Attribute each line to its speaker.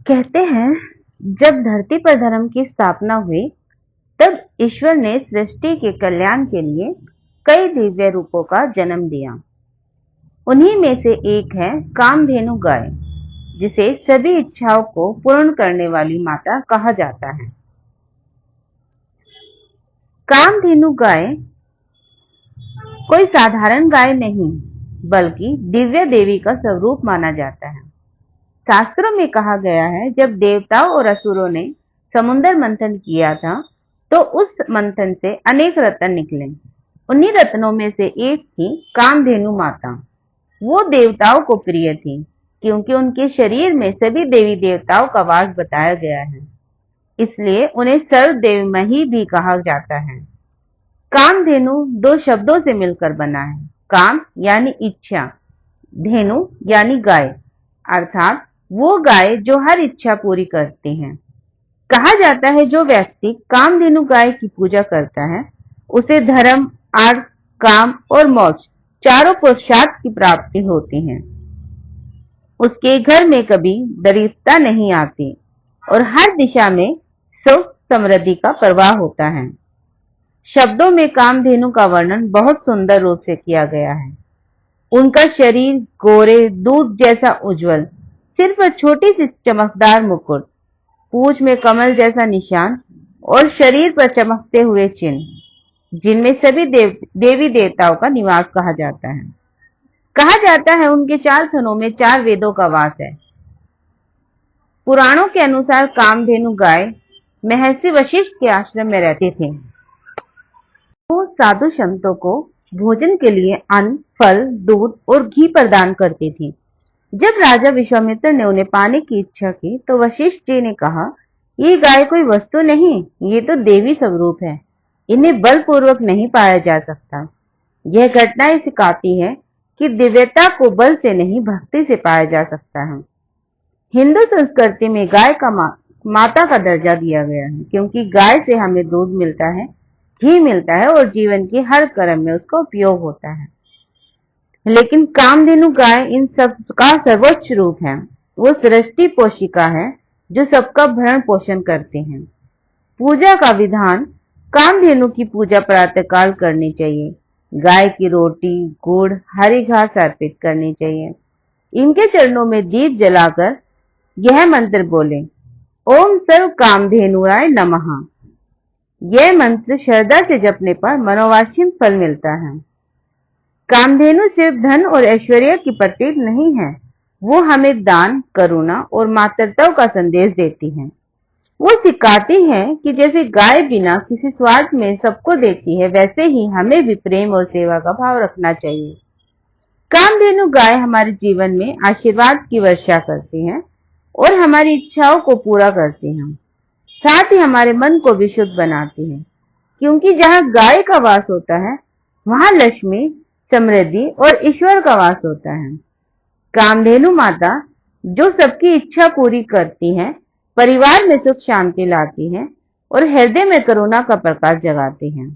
Speaker 1: कहते हैं जब धरती पर धर्म की स्थापना हुई तब ईश्वर ने सृष्टि के कल्याण के लिए कई दिव्य रूपों का जन्म दिया। उन्हीं में से एक है कामधेनु गाय, जिसे सभी इच्छाओं को पूर्ण करने वाली माता कहा जाता है। कामधेनु गाय कोई साधारण गाय नहीं, बल्कि दिव्य देवी का स्वरूप माना जाता है। शास्त्रों में कहा गया है जब देवताओं और असुरों ने समुद्र मंथन किया था तो उस मंथन से अनेक रत्न निकले। उन्हीं रत्नों में से एक थी कामधेनु माता। वो देवताओं को प्रिय थी क्योंकि उनके शरीर में सभी देवी देवताओं का वास बताया गया है, इसलिए उन्हें सर्वदेवमयी भी कहा जाता है। कामधेनु दो शब्दों से मिलकर बना है। काम यानी इच्छा, धेनु यानी गाय, अर्थात वो गाय जो हर इच्छा पूरी करती है। कहा जाता है जो व्यक्ति कामधेनु गाय की पूजा करता है उसे धर्म, अर्थ, काम और मोक्ष चारों पुरुषार्थ की प्राप्ति होती है। उसके घर में कभी दरिद्रता नहीं आती और हर दिशा में सुख समृद्धि का प्रवाह होता है। शब्दों में कामधेनु का वर्णन बहुत सुंदर रूप से किया गया है। उनका शरीर गोरे दूध जैसा उज्जवल, सिर पर छोटी सी चमकदार मुकुट, पूंछ में कमल जैसा निशान और शरीर पर चमकते हुए चिन्ह, जिनमें सभी देवी देवताओं का निवास कहा जाता है। कहा जाता है उनके 4 थनों में 4 वेदों का वास है। पुराणों के अनुसार कामधेनु गाय महर्षि वशिष्ठ के आश्रम में रहते थे। वो साधु संतों को भोजन के लिए अन्न, फल, दूध और घी प्रदान करती थी। जब राजा विश्वामित्र ने उन्हें पाने की इच्छा की तो वशिष्ठ जी ने कहा, ये गाय कोई वस्तु नहीं, ये तो देवी स्वरूप है, इन्हें बलपूर्वक नहीं पाया जा सकता। यह घटना सिखाती है कि दिव्यता को बल से नहीं भक्ति से पाया जा सकता है। हिंदू संस्कृति में गाय का माता का दर्जा दिया गया है क्योंकि गाय से हमें दूध मिलता है, घी मिलता है और जीवन के हर कर्म में उसका उपयोग होता है। लेकिन कामधेनु गाय इन सब का सर्वोच्च रूप है। वो सृष्टि पोषिका है जो सबका भरण पोषण करते हैं। पूजा का विधान, कामधेनु की पूजा प्रातःकाल करनी चाहिए। गाय की रोटी, गुड़, हरी घास अर्पित करनी चाहिए। इनके चरणों में दीप जलाकर यह मंत्र बोले, ओम सर्व कामधेनुराय नमः। यह मंत्र श्रद्धा से जपने पर मनोवांछित फल मिलता है। कामधेनु सिर्फ धन और ऐश्वर्य की प्रतीक नहीं है, वो हमें दान, करुणा और मातृत्व का संदेश देती है। वो सिखाती है कि जैसे गाय बिना किसी स्वार्थ में सबको देती है, वैसे ही हमें भी प्रेम और सेवा का भाव रखना चाहिए। कामधेनु गाय हमारे जीवन में आशीर्वाद की वर्षा करती है और हमारी इच्छाओं को पूरा करती है। साथ ही हमारे मन को भी शुद्ध बनाती है, क्योंकि जहाँ गाय का वास होता है वहाँ लक्ष्मी, समृद्धि और ईश्वर का वास होता है। कामधेनु माता जो सबकी इच्छा पूरी करती है, परिवार में सुख शांति लाती है और हृदय में करुणा का प्रकाश जगाती है।